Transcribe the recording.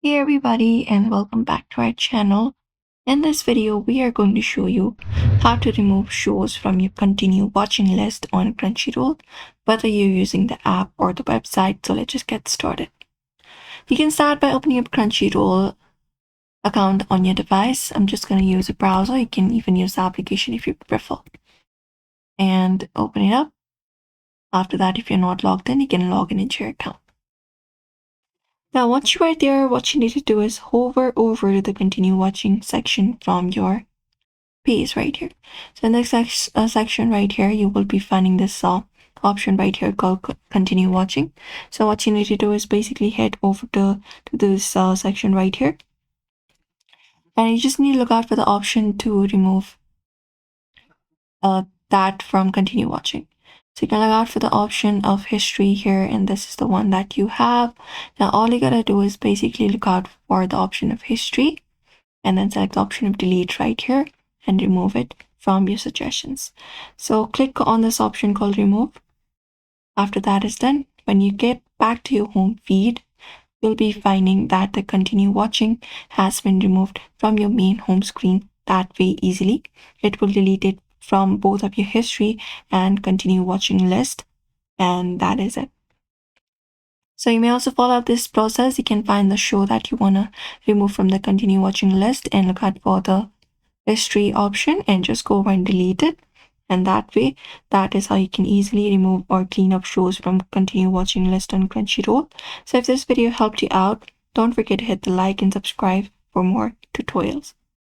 Hey everybody and welcome back to our channel. In this video, we are going to show you how to remove shows from your continue watching list on Crunchyroll, whether you're using the app or the website. So let's just get started. You can start by opening up Crunchyroll account on your device. I'm just going to use a browser. You can even use the application if you prefer. And open it up. After that, if you're not logged in, you can log in into your account. Now, once you're right there, what you need to do is hover over to the continue watching section from your page right here. So in the section right here, you will be finding this option right here called continue watching. So what you need to do is basically head over to this section right here. And you just need to look out for the option to remove that from continue watching. So you can look out for the option of history here, and this is the one that you have. Now all you gotta do is basically look out for the option of history and then select the option of delete right here and remove it from your suggestions. So click on this option called remove. After that is done, when you get back to your home feed, you'll be finding that the continue watching has been removed from your main home screen that way easily. It will delete it from both of your history and continue watching list, and that is it. So you may also follow up this process. You can find the show that you want to remove from the continue watching list and look out for the history option and just go over and delete it. And that way, that is how you can easily remove or clean up shows from continue watching list on Crunchyroll. So if this video helped you out, don't forget to hit the like and subscribe for more tutorials.